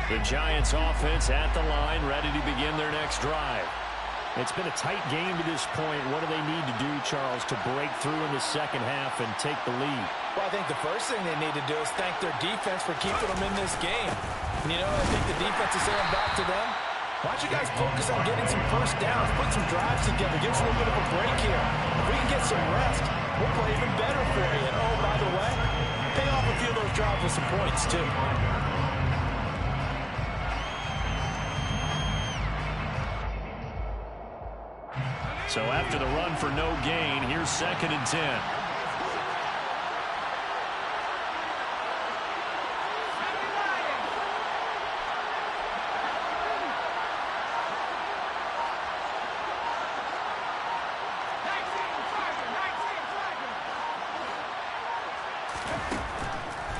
The Giants offense at the line, ready to begin their next drive. It's been a tight game to this point. What do they need to do, Charles, to break through in the second half and take the lead? Well, I think the first thing they need to do is thank their defense for keeping them in this game. And, you know, I think the defense is saying back to them, why don't you guys focus on getting some first downs, put some drives together, give us a little bit of a break here. If we can get some rest, we'll play even better for you. And, oh, by the way, pay off a few of those drives with some points, too. So after the run for no gain, here's 2nd and 10.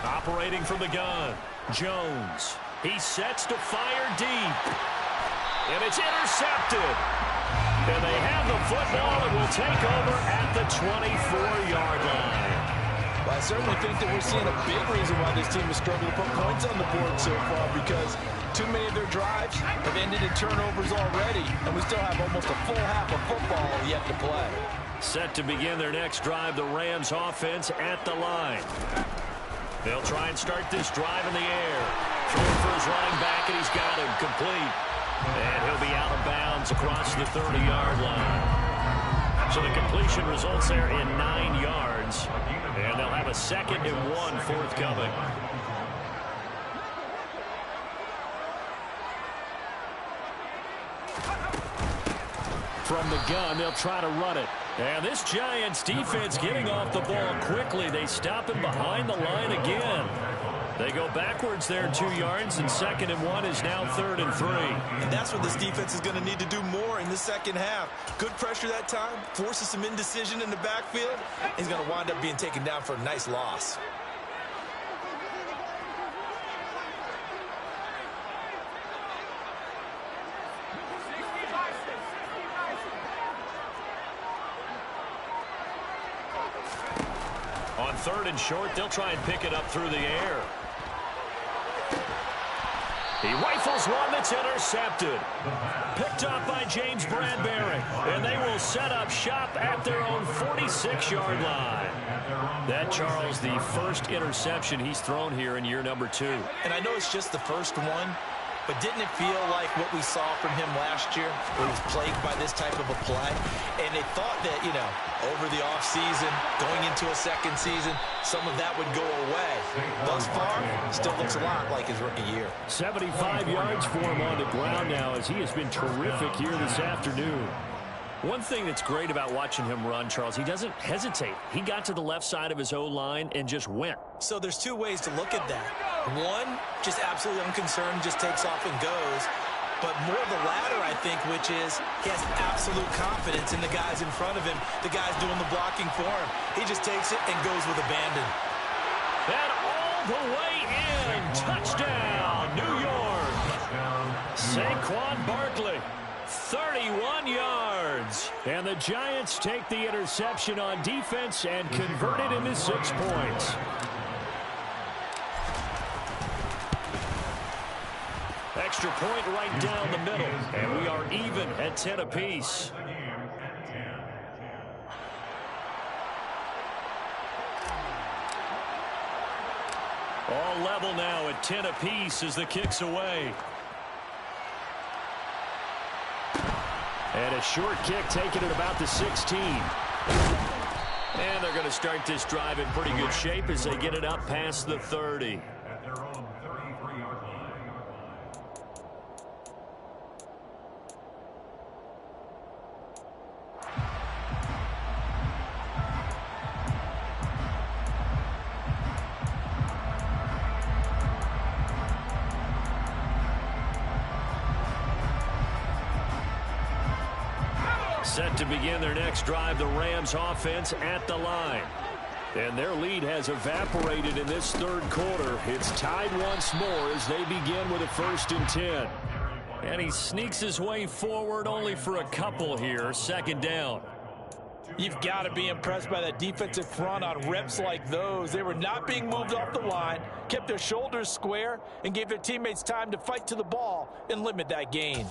Operating from the gun, Jones. He sets to fire deep. And it's intercepted. And they have the football and will take over at the 24-yard line. Well, I certainly think that we're seeing a big reason why this team has struggled to put points on the board so far, because too many of their drives have ended in turnovers already, and we still have almost a full half of football yet to play. Set to begin their next drive, the Rams offense at the line. They'll try and start this drive in the air. Throwing for his running back, and he's got him complete. And he'll be out of bounds across the 30-yard line. So the completion results there in 9 yards. And they'll have a 2nd and 1 forthcoming. From the gun, they'll try to run it. And this Giants defense getting off the ball quickly. They stop him behind the line again. They go backwards there 2 yards, and 2nd and 1 is now 3rd and 3. And that's what this defense is going to need to do more in the second half. Good pressure that time, forces some indecision in the backfield. He's going to wind up being taken down for a nice loss. On 3rd and short, they'll try and pick it up through the air. He rifles one that's intercepted. Picked up by James Bradbury. And they will set up shop at their own 46-yard line. That, Charles, the first interception he's thrown here in year number 2. And I know it's just the first one, but didn't it feel like what we saw from him last year? Where he was plagued by this type of a play. And they thought that, you know, over the offseason, going into a second season, some of that would go away. Thus far, still looks a lot like his rookie year. 75 yards for him on the ground now, as he has been terrific here this afternoon. One thing that's great about watching him run, Charles, he doesn't hesitate. He got to the left side of his O-line and just went. So there's 2 ways to look at that. One, just absolutely unconcerned, just takes off and goes. But more of the latter, I think, which is he has absolute confidence in the guys in front of him, the guys doing the blocking for him. He just takes it and goes with abandon. And all the way in. Touchdown, New York. Saquon Barkley, 31 yards. And the Giants take the interception on defense and convert it into 6 points. Extra point right down the middle. And we are even at 10 apiece. All level now at 10 apiece as the kick's away. And a short kick taken at about the 16. And they're going to start this drive in pretty good shape as they get it up past the 30. Set to begin their next drive, the Rams offense at the line. And their lead has evaporated in this 3rd quarter. It's tied once more as they begin with a 1st and 10. And he sneaks his way forward only for a couple here. 2nd down. You've got to be impressed by that defensive front on reps like those. They were not being moved off the line, kept their shoulders square, and gave their teammates time to fight to the ball and limit that gain.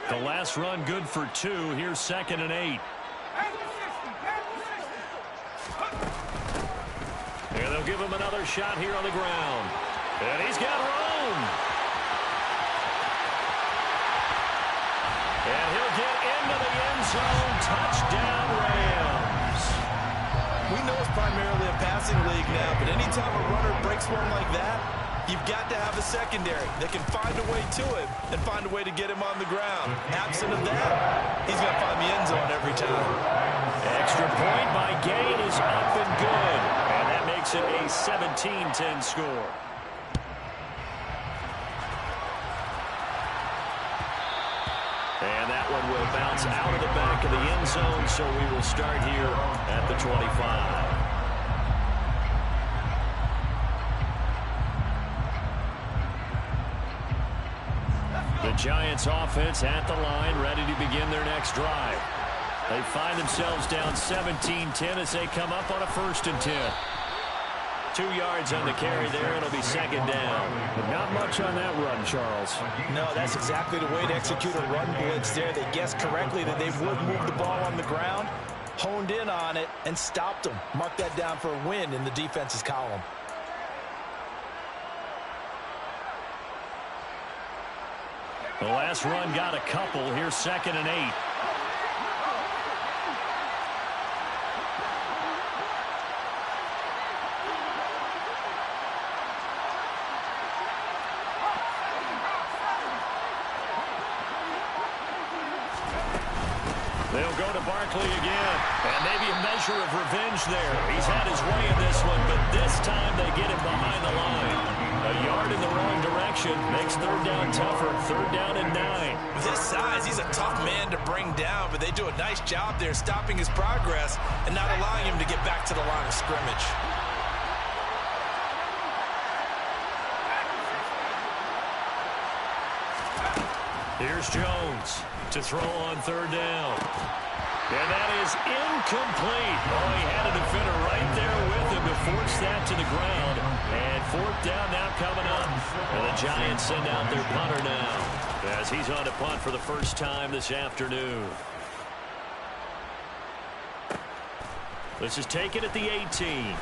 The last run good for 2. Here's 2nd and 8. And they'll give him another shot here on the ground. And he's got room. And he'll get into the end zone. Touchdown, Rams. We know it's primarily a passing league now, but anytime a runner breaks one like that, you've got to have a secondary that can find a way to him and find a way to get him on the ground. Absent of that, he's going to find the end zone every time. Extra point by Gain is up and good. And that makes it a 17-10 score. And that one will bounce out of the back of the end zone, so we will start here at the 25. The Giants offense at the line, ready to begin their next drive. They find themselves down 17-10 as they come up on a 1st and 10. 2 yards on the carry there. It'll be 2nd down. But not much on that run, Charles. No, that's exactly the way to execute a run blitz there. They guessed correctly that they would move the ball on the ground, honed in on it, and stopped them. Mark that down for a win in the defense's column. The last run got a couple. Here's 2nd and 8. They'll go to Barkley again. And maybe a measure of revenge there. He's had his way in this one, but this time they get him behind the line. A yard in the wrong direction makes 3rd down tougher. 3rd down and 9. With his size, he's a tough man to bring down, but they do a nice job there stopping his progress and not allowing him to get back to the line of scrimmage. Here's Jones to throw on 3rd down. And that is incomplete. Oh, he had a defender right there with him to force that to the ground. And 4th down now coming up. And the Giants send out their punter now as he's on to punt for the first time this afternoon. This is taken at the 18.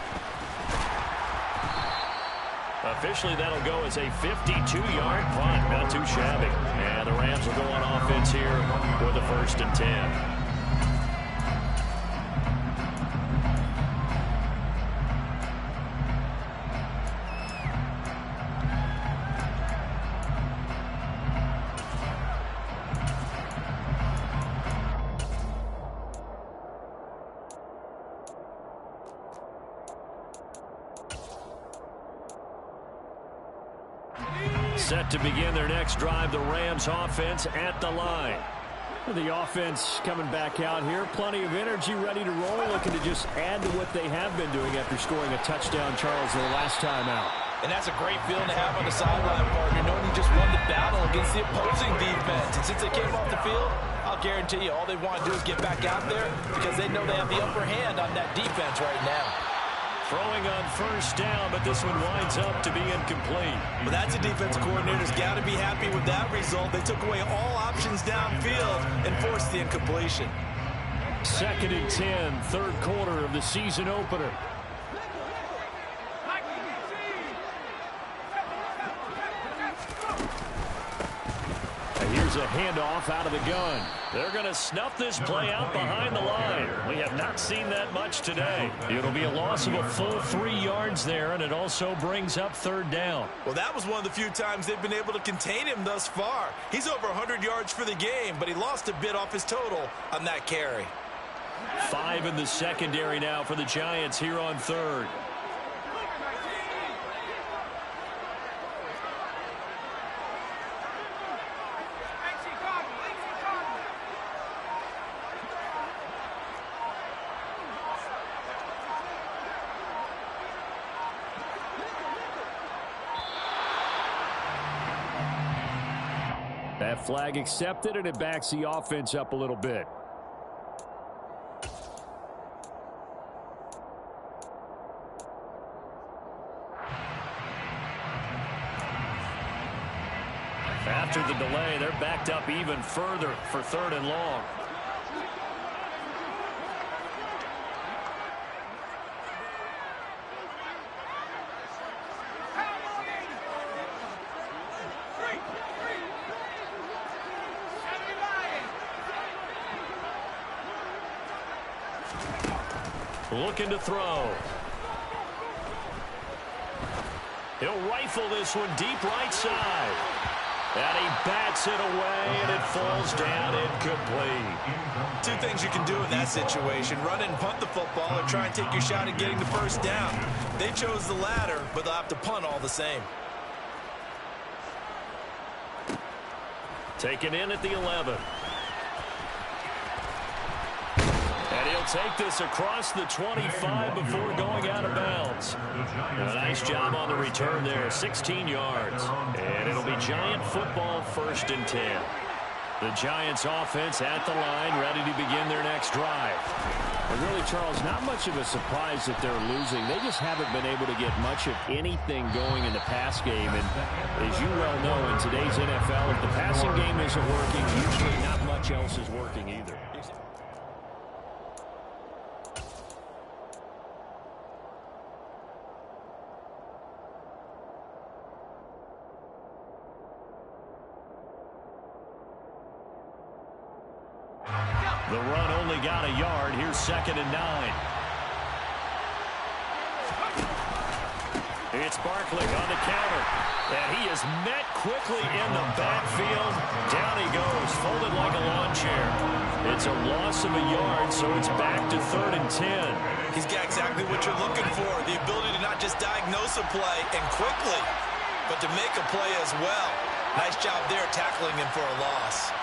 Officially, that'll go as a 52-yard punt. Not too shabby. And the Rams will go on offense here with the 1st and 10. Set to begin their next drive, the Rams offense at the line. The offense coming back out here. Plenty of energy, ready to roll, looking to just add to what they have been doing after scoring a touchdown, Charles, their last time out. And that's a great feeling to have on the sideline, partner, knowing you just won the battle against the opposing defense. And since they came off the field, I'll guarantee you all they want to do is get back out there because they know they have the upper hand on that defense right now. Throwing on 1st down, but this one winds up to be incomplete. Well, that's a defense coordinator's got to be happy with that result. They took away all options downfield and forced the incompletion. 2nd and 10, 3rd quarter of the season opener. Here's a handoff out of the gun. They're going to snuff this play out behind the line. We have not seen that much today. It'll be a loss of a full 3 yards there, and it also brings up 3rd down. Well, that was one of the few times they've been able to contain him thus far. He's over 100 yards for the game, but he lost a bit off his total on that carry. 5 in the secondary now for the Giants here on 3rd. That flag accepted, and it backs the offense up a little bit. After the delay, they're backed up even further for 3rd and long. Looking to throw. He'll rifle this one deep right side. And he bats it away, and it falls down incomplete. Two things you can do in that situation: run and punt the football, or try and take your shot at getting the first down. They chose the latter, but they'll have to punt all the same. Taken in at the 11. And he'll take this across the 25 before going out of bounds. A nice job on the return there, 16 yards. And it'll be Giant football, 1st and 10. The Giants offense at the line, ready to begin their next drive. And really, Charles, not much of a surprise that they're losing. They just haven't been able to get much of anything going in the pass game. And as you well know, in today's NFL, if the passing game isn't working, usually not much else is working either. The run only got a yard. Here's 2nd and 9. It's Barkley on the counter. And he is met quickly in the backfield. Down he goes, folded like a lawn chair. It's a loss of a yard, so it's back to 3rd and 10. He's got exactly what you're looking for, the ability to not just diagnose a play and quickly, but to make a play as well. Nice job there tackling him for a loss.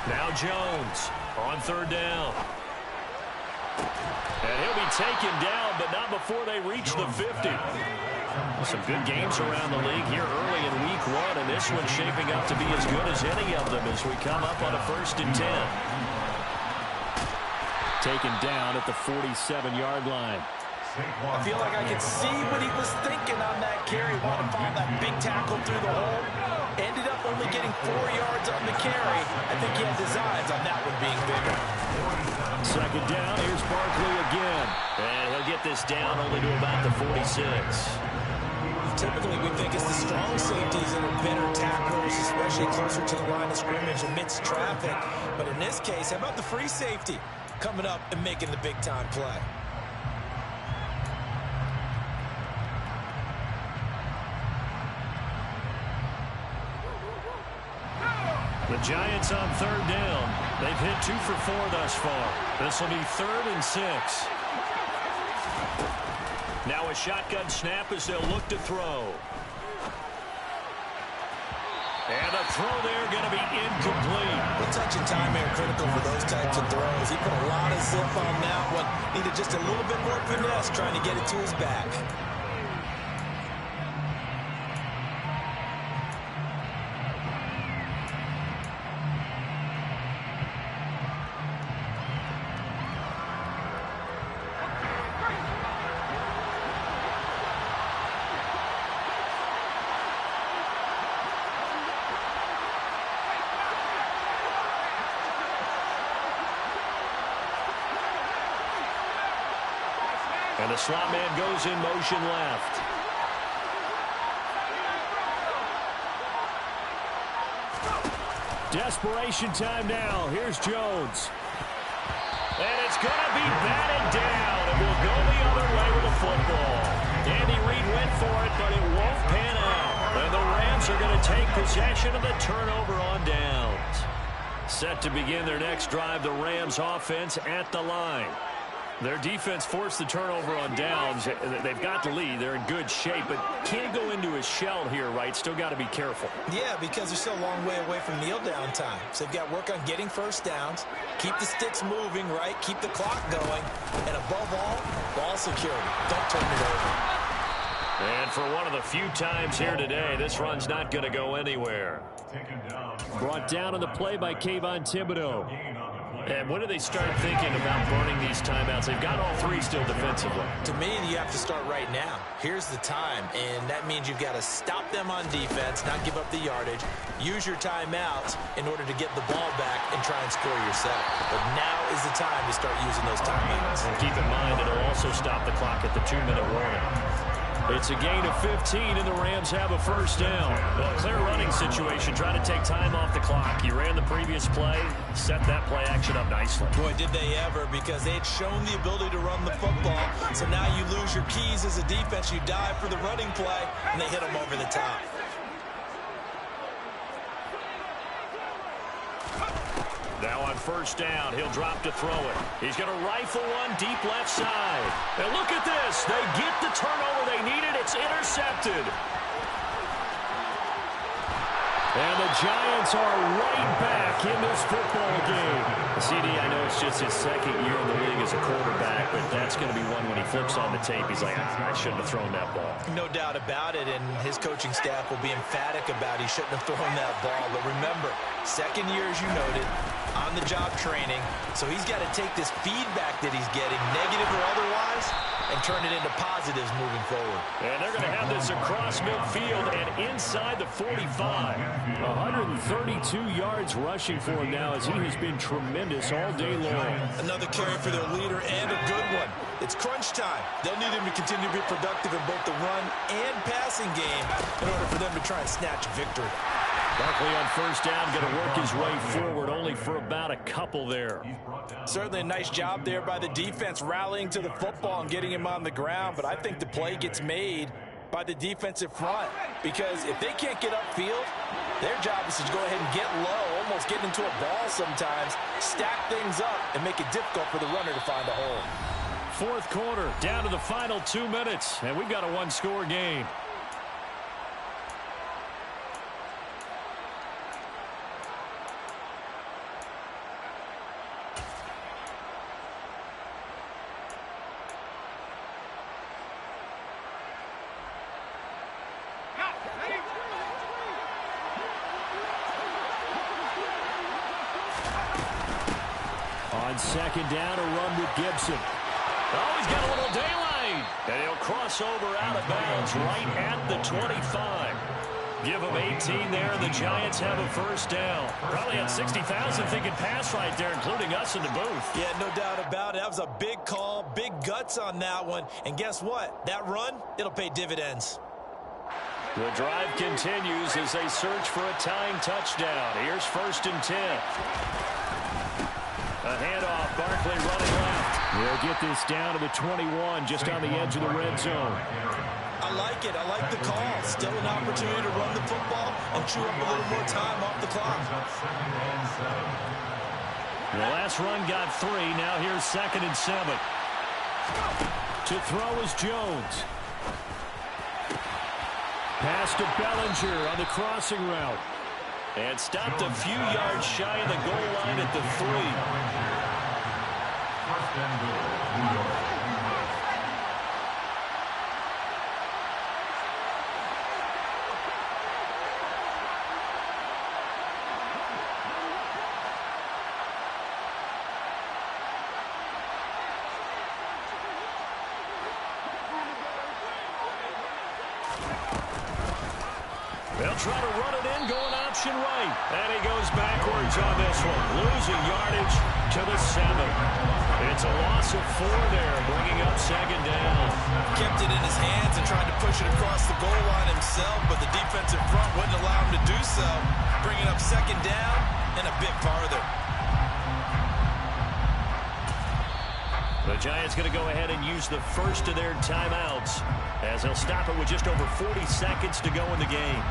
Now Jones on 3rd down. And he'll be taken down, but not before they reach the 50. Some good games around the league here early in week 1, and this one's shaping up to be as good as any of them as we come up on a 1st and 10. Taken down at the 47-yard line. I feel like I can see what he was thinking on that carry. Wanted to follow that big tackle through the hole. Ended up only getting 4 yards on the carry. I think he had designs on that one being bigger. 2nd down. Here's Barkley again. And he'll get this down only to about the 46. Typically, we think it's the strong safeties that are better tacklers, especially closer to the line of scrimmage amidst traffic. But in this case, how about the free safety coming up and making the big-time play? The Giants on 3rd down. They've hit 2 for 4 thus far. This will be 3rd and 6. Now a shotgun snap as they'll look to throw. And the throw there going to be incomplete. The touch and time are critical for those types of throws. He put a lot of zip on that one. Needed just a little bit more finesse trying to get it to his back. And the slot man goes in motion left. Desperation time now. Here's Jones. And it's going to be batted down. It will go the other way with the football. Andy Reid went for it, but it won't pan out. And the Rams are going to take possession of the turnover on downs. Set to begin their next drive, the Rams offense at the line. Their defense forced the turnover on downs. They've got the lead. They're in good shape, but can't go into a shell here, right? Still got to be careful. Yeah, because they're still a long way away from kneel down time. So they've got to work on getting first downs, keep the sticks moving, right? Keep the clock going, and above all, ball security. Don't turn it over. And for one of the few times here today, this run's not going to go anywhere. Brought down on the play by Kayvon Thibodeau. And when do they start thinking about burning these timeouts? They've got all three still defensively. To me, you have to start right now. Here's the time, and that means you've got to stop them on defense, not give up the yardage, use your timeouts in order to get the ball back and try and score yourself. But now is the time to start using those timeouts. And keep in mind, it'll also stop the clock at the 2-minute warning. It's a gain of 15, and the Rams have a first down. Well, clear running situation, trying to take time off the clock. You ran the previous play, set that play action up nicely. Boy, did they ever, because they had shown the ability to run the football. So now you lose your keys as a defense. You dive for the running play, and they hit them over the top. Now on first down, he'll drop to throw it. He's going to rifle one deep left side. And look at this. They get the turnover they needed. It's intercepted. And the Giants are right back in this football game. CD, I know it's just his second year in the league as a quarterback, but that's going to be one when he flips on the tape. He's like, I shouldn't have thrown that ball. No doubt about it, and his coaching staff will be emphatic about he shouldn't have thrown that ball. But remember, second year, as you noted, on-the-job training, so he's got to take this feedback that he's getting, negative or otherwise, and turn it into positives moving forward. And they're going to have this across midfield and inside the 45. 132 yards rushing for him now, as he has been tremendous all day long. Another carry for their leader, and a good one. It's crunch time. They'll need him to continue to be productive in both the run and passing game in order for them to try and snatch victory. Barkley on first down, going to work his way forward, only for about a couple there. Certainly a nice job there by the defense, rallying to the football and getting him on the ground, but I think the play gets made by the defensive front, because if they can't get upfield, their job is to go ahead and get low, almost get into a ball sometimes, stack things up, and make it difficult for the runner to find a hole. Fourth quarter, down to the final 2 minutes, and we've got a one-score game. On second down, a run with Gibson. Oh, he's got a little daylight. And he'll cross over out of bounds right at the 25. Give him 18 there, and the Giants have a first down. Probably had 60,000 thinking pass right there, including us in the booth. Yeah, no doubt about it. That was a big call, big guts on that one. And guess what? That run, it'll pay dividends. The drive continues as they search for a tying touchdown. Here's 1st and 10. A handoff, Barkley running left. They'll get this down to the 21, just on the edge of the red zone. I like it. I like the call. Still an opportunity to run the football and chew up a little more time off the clock. The last run got 3. Now here's 2nd and 7. To throw is Jones. Pass to Bellinger on the crossing route. And stopped a few yards shy of the goal line at the 3. They'll try to run it in, going option right. And he goes backwards on this one, losing yardage to the 7. It's a loss of 4 there, bringing up 2nd down. Kept it in his hands and tried to push it across the goal line himself, but the defensive front wouldn't allow him to do so, bringing up 2nd down and a bit farther. The Giants going to go ahead and use the first of their timeouts, as they'll stop it with just over 40 seconds to go in the game.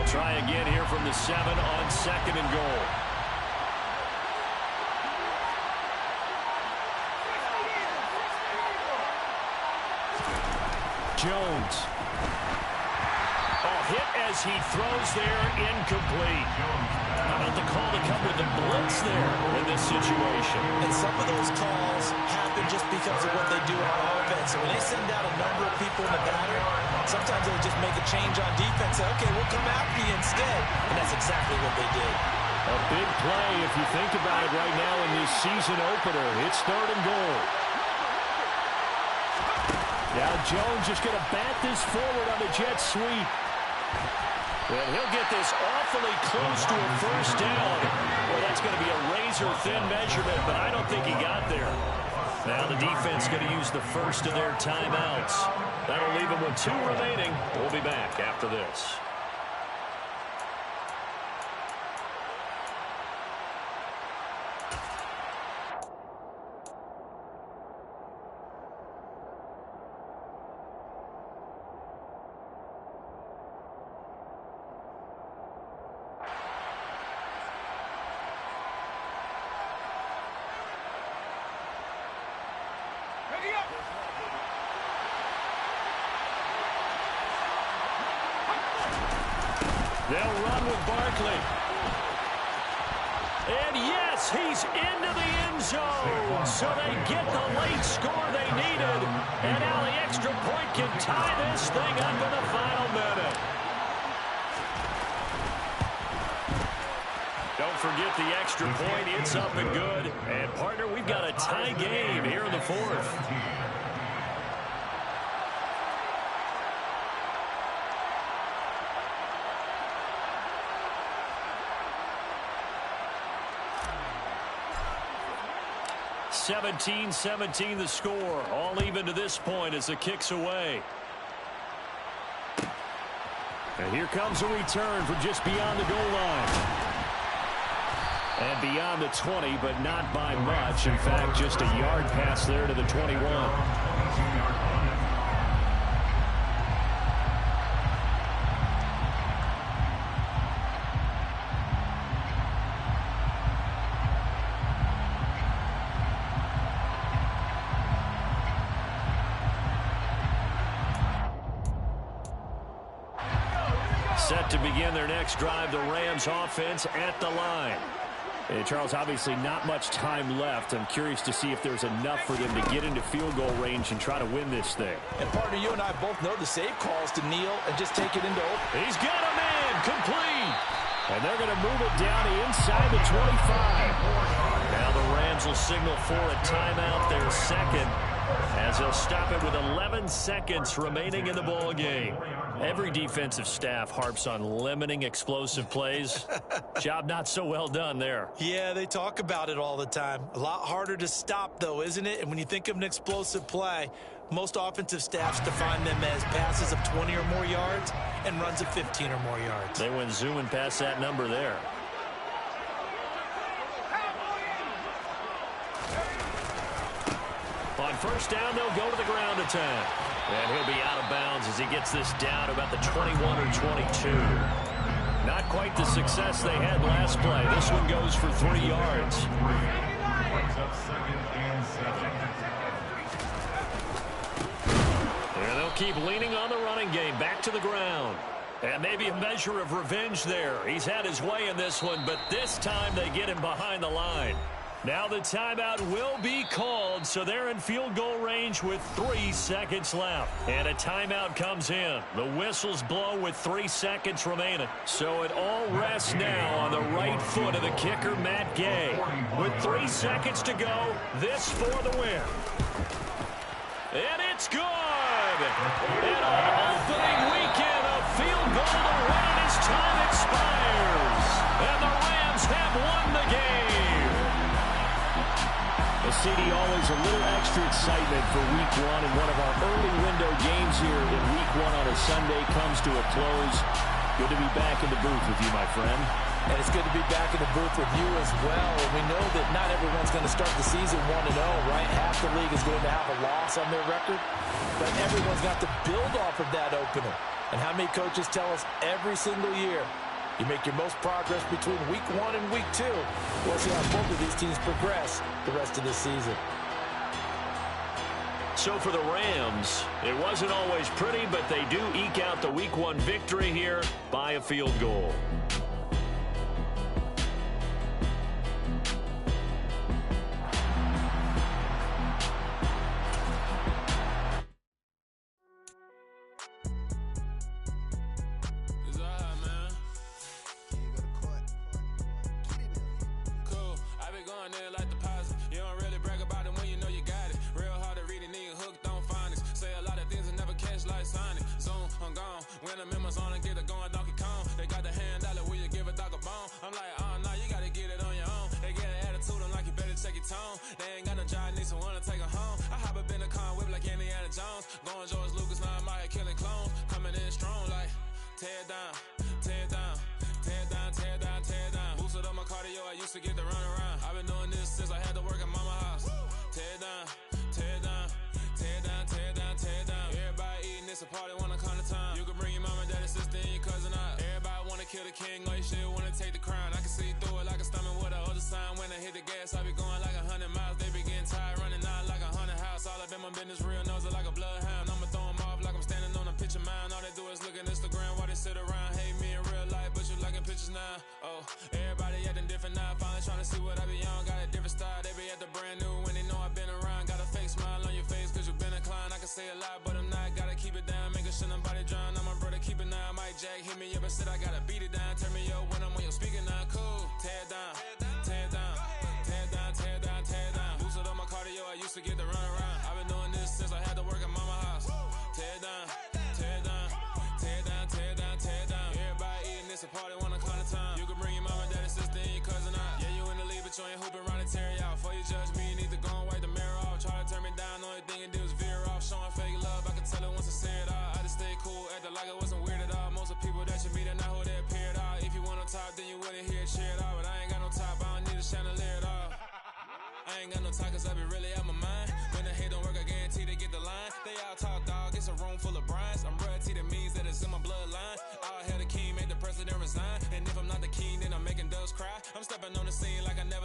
They'll try again here from the 7 on 2nd and goal. Jones. Oh, hit as he throws there, incomplete. How about the call to come with the blitz there in this situation? And some of those calls happen just because of what they do on offense. When they send out a number of people in the pattern, sometimes they'll just make a change on defense. Say, okay, we'll come after you instead. And that's exactly what they did. A big play if you think about it right now in this season opener. It's 3rd and goal. Now Jones just going to bat this forward on the jet sweep. And he'll get this awfully close to a first down. Well, that's going to be a razor-thin measurement, but I don't think he got there. Now the defense going to use the first of their timeouts. That'll leave them with 2 remaining. We'll be back after this. They'll run with Barkley. And yes, he's into the end zone. So they get the late score they needed. And now the extra point can tie this thing up in the final minute. Don't forget the extra point. It's up and good. And, partner, we've got a tie game here in the 4th. (17-17) the score. All even to this point as the kick's away. And here comes a return from just beyond the goal line. And beyond the 20, but not by much. In fact, just a yard pass there to the 21. Set to begin their next drive, the Rams offense at the line. Hey, Charles, obviously not much time left. I'm curious to see if there's enough for them to get into field goal range and try to win this thing. And, partner, you and I both know the save calls to kneel and just take it into open. He's got a man, complete. And they're going to move it down to inside the 25. Now the Rams will signal for a timeout, their second, as they'll stop it with 11 seconds remaining in the ball game. Every defensive staff harps on limiting explosive plays. Job not so well done there. Yeah, they talk about it all the time. A lot harder to stop, though, isn't it? And when you think of an explosive play, most offensive staffs define them as passes of 20 or more yards and runs of 15 or more yards. They went zooming past that number there. On first down, they'll go to the ground attack. And he'll be out of bounds as he gets this down about the 21 or 22. Not quite the success they had last play. This one goes for 3 yards. And they'll keep leaning on the running game. Back to the ground. And maybe a measure of revenge there. He's had his way in this one, but this time they get him behind the line. Now the timeout will be called, so they're in field goal range with 3 seconds left. And a timeout comes in. The whistles blow with 3 seconds remaining. So it all rests now on the right foot of the kicker, Matt Gay. With 3 seconds to go, this for the win. And it's good! And on opening weekend, a field goal to win it as time expires. And the Rams have won the game. CD, always a little extra excitement for Week 1, and one of our early window games here in Week 1 on a Sunday comes to a close. Good to be back in the booth with you, my friend. And it's good to be back in the booth with you as well. And we know that not everyone's going to start the season 1-0, right? Half the league is going to have a loss on their record. But everyone's got to build off of that opener. And how many coaches tell us every single year, you make your most progress between week 1 and week 2. We'll see how both of these teams progress the rest of the season. So for the Rams, it wasn't always pretty, but they do eke out the week 1 victory here by a field goal. I'm stepping on the scene like I never